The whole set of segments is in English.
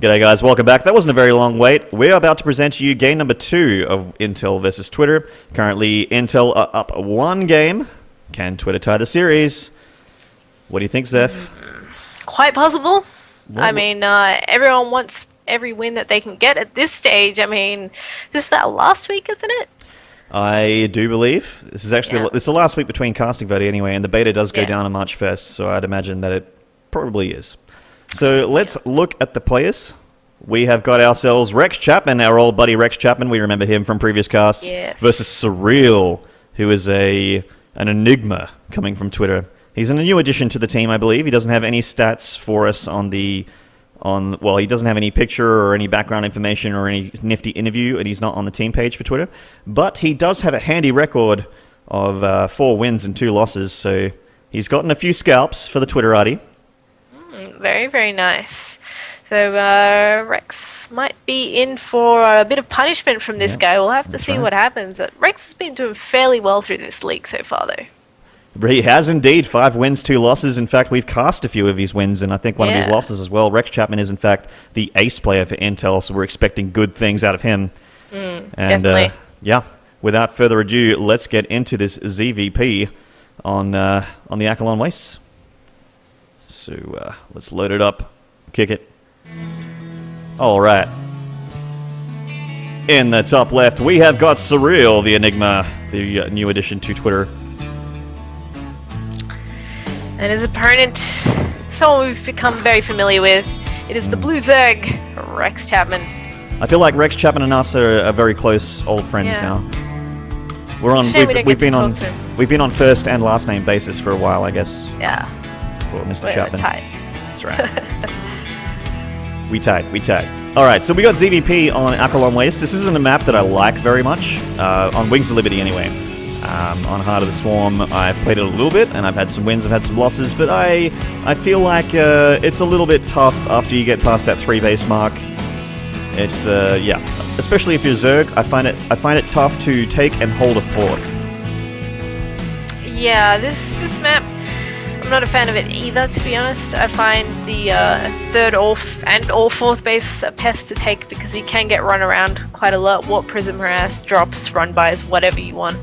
G'day guys, welcome back. That wasn't a very long wait. We're about to present to you game number 2 of Intel versus Twitter. Currently, Intel are up 1 game. Can Twitter tie the series? What do you think, Zepph? Quite possible. I mean, everyone wants every win that they can get at this stage. I mean, this is that last week, isn't it? I do believe. This is actually this is the last week between casting vote anyway, and the beta does go down on March 1st, so I'd imagine that it probably is. So let's look at the players. We have got ourselves Rex Chapman, our old buddy Rex Chapman. We remember him from previous casts. Yes. Versus Surreal, who is an enigma coming from Twitter. He's a new addition to the team, I believe. He doesn't have any stats for us well, he doesn't have any picture or any background information or any nifty interview, and he's not on the team page for Twitter. But he does have a handy record of 4 wins and 2 losses, so he's gotten a few scalps for the Twitterati. Very, very nice. So Rex might be in for a bit of punishment from this guy. We'll have to see what happens. Rex has been doing fairly well through this league so far, though. He has indeed. 5 wins, 2 losses. In fact, we've cast a few of his wins, and I think one of his losses as well. Rex Chapman is, in fact, the ace player for Intel, so we're expecting good things out of him. And, definitely. Without further ado, let's get into this ZVP on the Accolon Wastes. So let's load it up, kick it. All right. In the top left, we have got Surreal, the Enigma, the new addition to Twitter. And his opponent, someone we've become very familiar with, it is the Blue Zerg, Rex Chapman. I feel like Rex Chapman and us are very close old friends now. We're on. We've been on first and last name basis for a while, I guess. Yeah. For Mr. We're Chapman. tight. That's right. We tight. All right, so we got ZVP on Accolon Waste. This isn't a map that I like very much, on Wings of Liberty anyway. On Heart of the Swarm, I've played it a little bit, and I've had some wins, I've had some losses, but I feel like it's a little bit tough after you get past that 3 base mark. It's especially if you're Zerg, I find it tough to take and hold a 4th. Yeah, this map, I'm not a fan of it either, to be honest. I find the 3rd and 4th base a pest to take because you can get run around quite a lot. Warp, Prism, Harass, drops, run-bys, whatever you want.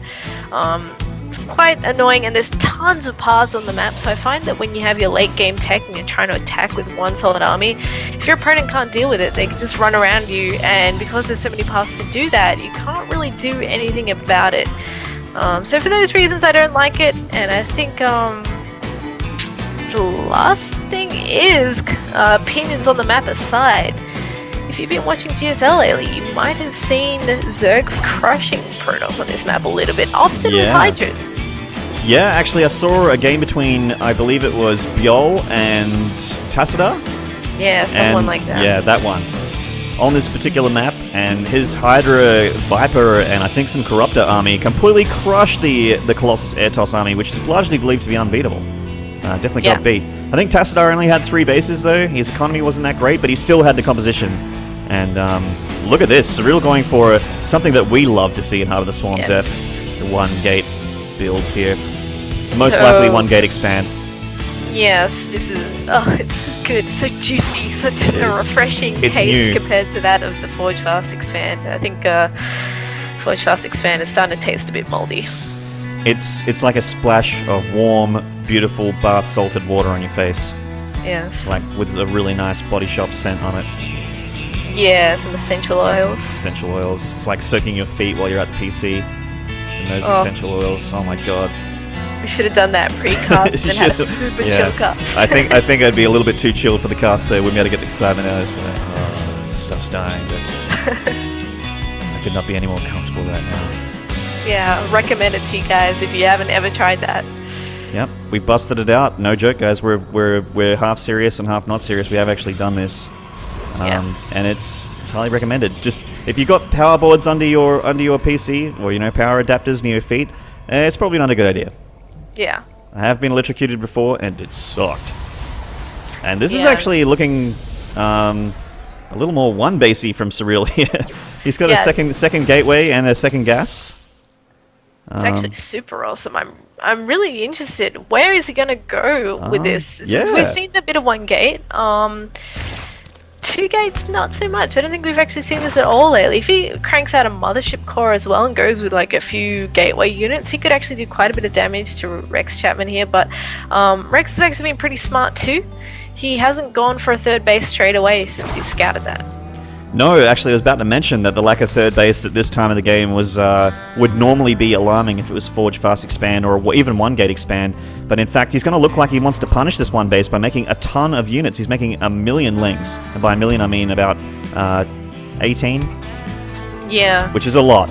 It's quite annoying, and there's tons of paths on the map, so I find that when you have your late game tech and you're trying to attack with one solid army, if your opponent can't deal with it, they can just run around you, and because there's so many paths to do that, you can't really do anything about it. So for those reasons, I don't like it, and I think the last thing is, opinions on the map aside, if you've been watching GSL lately, you might have seen Zergs crushing Protoss on this map a little bit, often with Hydras. Yeah, actually I saw a game between, I believe it was Bjol and Tassadar. Yeah, someone like that. Yeah, that one. On this particular map, and his Hydra, Viper, and I think some Corruptor army completely crushed the Colossus Airtos army, which is largely believed to be unbeatable. Definitely got beat. I think Tassadar only had 3 bases though. His economy wasn't that great, but he still had the composition. And look at this, Surreal going for something that we love to see in Heart of the Swarm, Zepph. The 1 gate builds here. Most likely 1 gate expand. Yes, this is, it's so good, so juicy, such a refreshing taste compared to that of the Forge Fast Expand. I think Forge Fast Expand is starting to taste a bit moldy. It's like a splash of warm, beautiful bath salted water on your face. Yes. Like with a really nice body shop scent on it. Yeah, some essential oils. Essential oils. It's like soaking your feet while you're at the PC. And those essential oils, oh my god. We should have done that pre-cast and had a super chill cast. I think I'd be a little bit too chilled for the cast there. We'd be able to get the excitement out. The stuff's dying, but I could not be any more comfortable right now. Yeah, recommend it to you guys if you haven't ever tried that. Yep, we've busted it out. No joke, guys. We're half serious and half not serious. We have actually done this, and it's highly recommended. Just if you've got power boards under your PC or power adapters near your feet, it's probably not a good idea. Yeah. I have been electrocuted before, and it sucked. And this is actually looking a little more 1 basey from Surreal here. He's got a second gateway and a second gas. It's actually super awesome. I'm really interested. Where is he going to go with this? We've seen a bit of 1 gate. 2 gates, not so much. I don't think we've actually seen this at all lately. If he cranks out a mothership core as well and goes with like a few gateway units, he could actually do quite a bit of damage to Rex Chapman here. But Rex has actually been pretty smart too. He hasn't gone for a 3rd base straight away since he scouted that. No, actually, I was about to mention that the lack of 3rd base at this time of the game was would normally be alarming if it was Forge Fast Expand or even 1 gate expand. But in fact, he's going to look like he wants to punish this 1 base by making a ton of units. He's making 1 million links. And by a million, I mean about 18? Yeah. Which is a lot.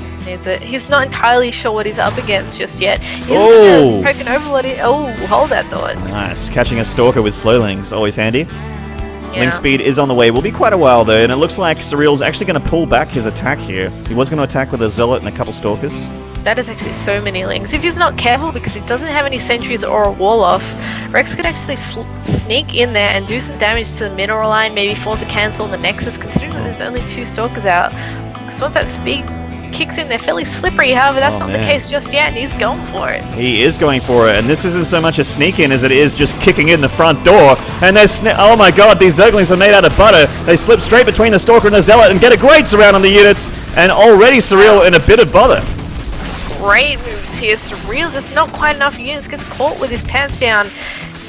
He's not entirely sure what he's up against just yet. He's Oh! going to poke an overload. Oh, hold that thought. Nice. Catching a Stalker with slow links, always handy. Yeah. Link speed is on the way. Will be quite a while though, and it looks like Surreal's actually going to pull back his attack here. He was going to attack with a Zealot and a couple Stalkers. That is actually so many links. If he's not careful, because he doesn't have any sentries or a wall off, Rex could actually sneak in there and do some damage to the mineral line, maybe force a cancel on the Nexus, considering that there's only 2 Stalkers out. Because once that speed kicks in, they're fairly slippery. However, that's not the case just yet, and he's going for it. He is going for it, and this isn't so much a sneak in as it is just kicking in the front door. And there's oh my god, these Zerglings are made out of butter. They slip straight between the Stalker and the Zealot and get a great surround on the units. And already Surreal in a bit of bother. Great moves here. Surreal, just not quite enough units. Gets caught with his pants down.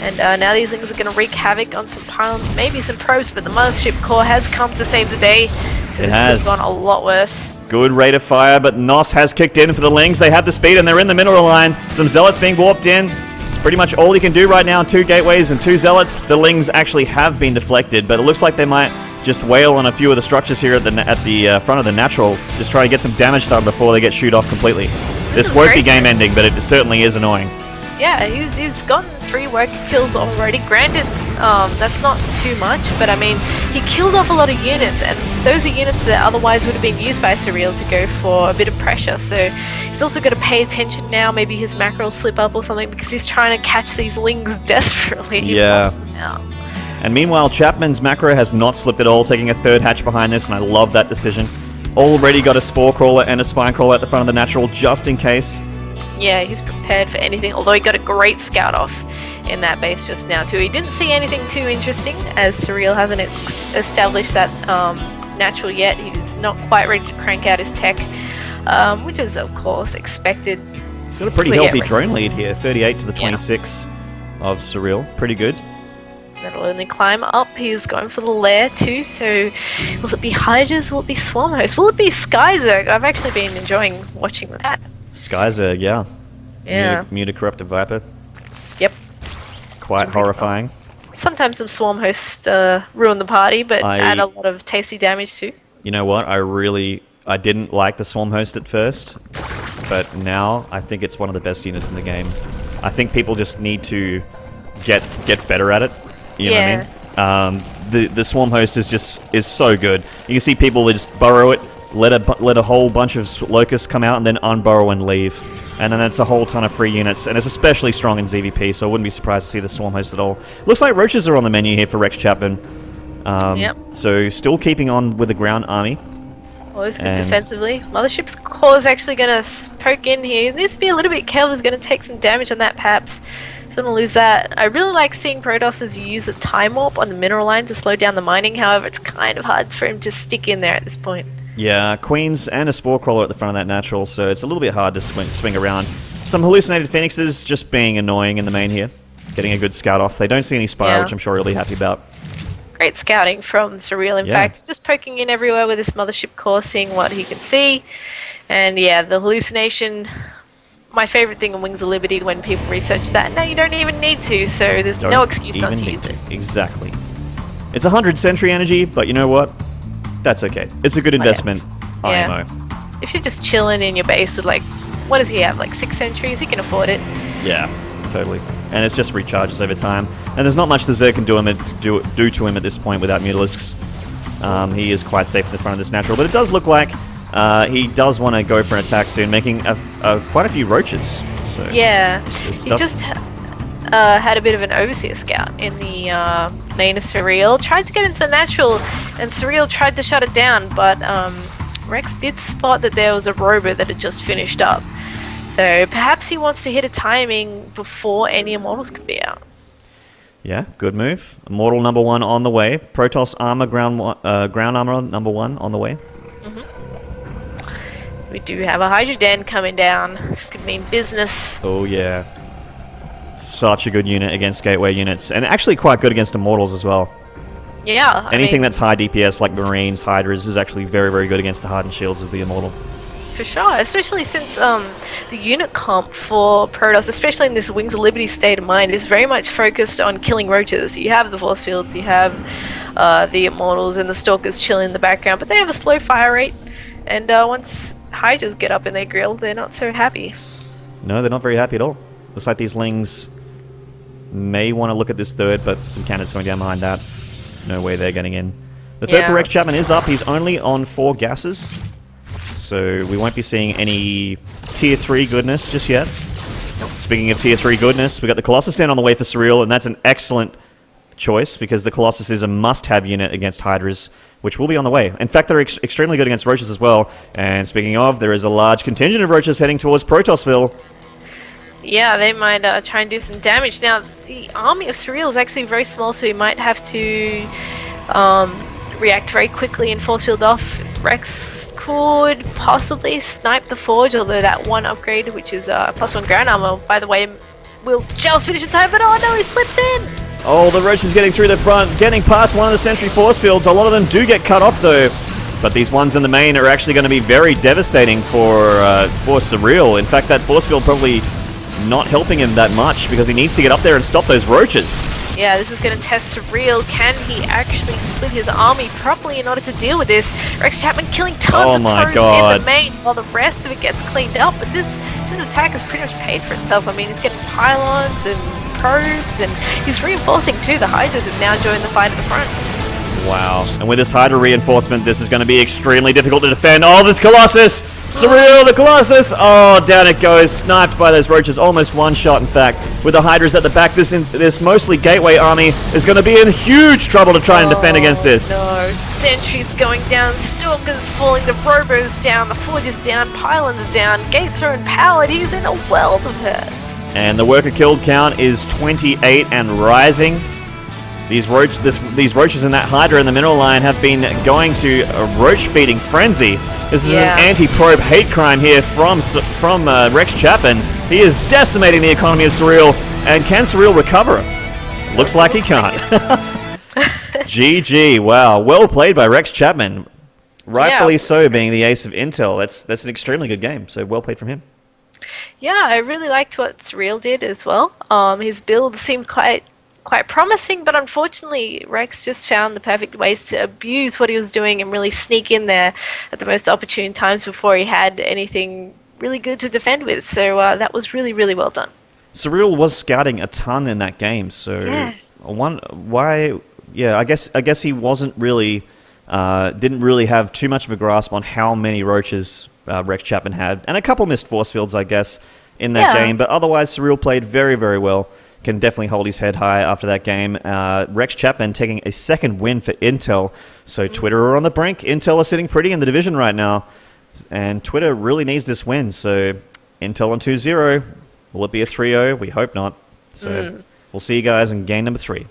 And now these things are going to wreak havoc on some pylons, maybe some probes, but the Mothership Core has come to save the day. So this could have gone a lot worse. Good rate of fire, but Nos has kicked in for the Lings. They have the speed and they're in the mineral line. Some Zealots being warped in. It's pretty much all he can do right now. 2 gateways and 2 Zealots. The Lings actually have been deflected, but it looks like they might just wail on a few of the structures here at the front of the natural. Just try to get some damage done before they get shoot off completely. This won't be game ending, but it certainly is annoying. Yeah, he's gotten 3 working kills already. Granted, that's not too much, but I mean, he killed off a lot of units, and those are units that otherwise would have been used by Surreal to go for a bit of pressure. So he's also got to pay attention now. Maybe his macro will slip up or something, because he's trying to catch these Lings desperately. Yeah. And meanwhile, Chapman's macro has not slipped at all, taking a 3rd hatch behind this, and I love that decision. Already got a Spore Crawler and a Spine Crawler at the front of the natural, just in case. Yeah, he's prepared for anything, although he got a great scout off in that base just now too. He didn't see anything too interesting, as Surreal hasn't established that natural yet. He's not quite ready to crank out his tech, which is of course expected. He's got a pretty healthy drone lead here, 38 to the 26 of Surreal. Pretty good. That'll only climb up. He's going for the lair too, so will it be Hydras? Will it be Swarm Host? Will it be Skyzerg? I've actually been enjoying watching that. Skyzerg, yeah. Yeah. Muta Corrupted Viper. Yep. Quite horrifying. Sometimes some Swarm Hosts ruin the party, but add a lot of tasty damage too. You know what? I didn't like the Swarm Host at first, but now I think it's one of the best units in the game. I think people just need to get better at it. You know what I mean? The Swarm Host is so good. You can see people just burrow it, let a whole bunch of locusts come out, and then unburrow and leave. And then that's a whole ton of free units, and it's especially strong in ZVP, so I wouldn't be surprised to see the Swarm Host at all. Looks like Roaches are on the menu here for Rex Chapman. So still keeping on with the ground army. Always good defensively. Mothership's Core is actually going to poke in here. Needs to be a little bit careful. He's going to take some damage on that, perhaps. He's going to lose that. I really like seeing Protosses use the Time Warp on the mineral line to slow down the mining. However, it's kind of hard for him to stick in there at this point. Yeah, Queens and a Spore Crawler at the front of that natural, so it's a little bit hard to swing around. Some Hallucinated Phoenixes just being annoying in the main here. Getting a good scout off. They don't see any Spire, which I'm sure he'll be happy about. Great scouting from Surreal, in fact. Just poking in everywhere with his Mothership Core, seeing what he can see. And yeah, the hallucination, my favorite thing in Wings of Liberty when people research that. No, you don't even need to, so there's no excuse not to use it. Exactly. It's 100 Sentry energy, but you know what? That's okay. It's a good investment. IMO. If you're just chilling in your base with like, what does he have, like 6 sentries? He can afford it. Yeah, totally. And it's just recharges over time. And there's not much the Zerg can do to him at this point without Mutalisks. He is quite safe in the front of this natural, but it does look like he does want to go for an attack soon, making quite a few Roaches. So yeah, he just had a bit of an Overseer Scout in the main of Surreal. Tried to get into the natural, and Surreal tried to shut it down, but Rex did spot that there was a rover that had just finished up. So perhaps he wants to hit a timing before any Immortals could be out. Yeah, good move. Immortal number 1 on the way. Protoss armor, ground armor number 1 on the way. We do have a Hydra Den coming down. This could mean business. Oh, yeah. Such a good unit against gateway units. And actually quite good against Immortals as well. Yeah. Anything that's high DPS like Marines, Hydras is actually very, very good against the hardened shields of the Immortal. For sure, especially since the unit comp for Protoss, especially in this Wings of Liberty state of mind, is very much focused on killing roaches. You have the force fields, you have the Immortals and the Stalkers chilling in the background, but they have a slow fire rate, and once Hydras get up in their grill, they're not so happy. No, they're not very happy at all. Looks like these Lings may want to look at this third, but some cannons going down behind that. There's no way they're getting in. The third for Rex Chapman is up. He's only on 4 gases. So we won't be seeing any tier 3 goodness just yet. Speaking of tier 3 goodness, we got the Colossus stand on the way for Surreal, and that's an excellent choice because the Colossus is a must-have unit against Hydras, which will be on the way. In fact, they're extremely good against Roaches as well. And speaking of, there is a large contingent of Roaches heading towards Protossville. Yeah, they might try and do some damage. Now, the army of Surreal is actually very small, so we might have to react very quickly and force field off. Rex could possibly snipe the Forge, although that one upgrade, which is +1 ground armor, by the way, will just finish in time, but oh no, he slips in! Oh, the Roach is getting through the front, getting past one of the sentry force fields. A lot of them do get cut off though, but these ones in the main are actually going to be very devastating for Surreal. In fact, that force field probably not helping him that much because he needs to get up there and stop those Roaches. Yeah, this is going to test Surreal. Can he actually split his army properly in order to deal with this? Rex Chapman killing tons of probes in the main while the rest of it gets cleaned up. But this attack has pretty much paid for itself. I mean, he's getting pylons and probes, and he's reinforcing too. The Hydras have now joined the fight at the front. Wow. And with this Hydra reinforcement, this is going to be extremely difficult to defend. Oh, this Colossus! Surreal, the Colossus! Oh, down it goes. Sniped by those Roaches. Almost one shot, in fact. With the Hydras at the back, this mostly Gateway army is going to be in huge trouble to try and defend against this. No, sentries going down, Stalkers falling, the Robos down, the Forges down, Pylons down, Gates are empowered. He's in a world of hurt. And the worker killed count is 28 and rising. These roaches in that Hydra in the mineral line have been going to a roach feeding frenzy. This is an anti-probe hate crime here from Rex Chapman. He is decimating the economy of Surreal, and can Surreal recover? Looks like he can't. GG, wow, well played by Rex Chapman. Rightfully so, being the ace of intel. That's an extremely good game, so well played from him. Yeah, I really liked what Surreal did as well. His build seemed quite promising, but unfortunately Rex just found the perfect ways to abuse what he was doing and really sneak in there at the most opportune times before he had anything really good to defend with. So that was really, really well done. Surreal was scouting a ton in that game, so I guess he wasn't really didn't really have too much of a grasp on how many Roaches Rex Chapman had, and a couple missed force fields, I guess, in that game, but otherwise Surreal played very, very well. Can definitely hold his head high after that game. Rex Chapman taking a second win for Intel. So Twitter are on the brink. Intel are sitting pretty in the division right now. And Twitter really needs this win. So Intel on 2-0. Will it be a 3-0? We hope not. So we'll see you guys in game number 3.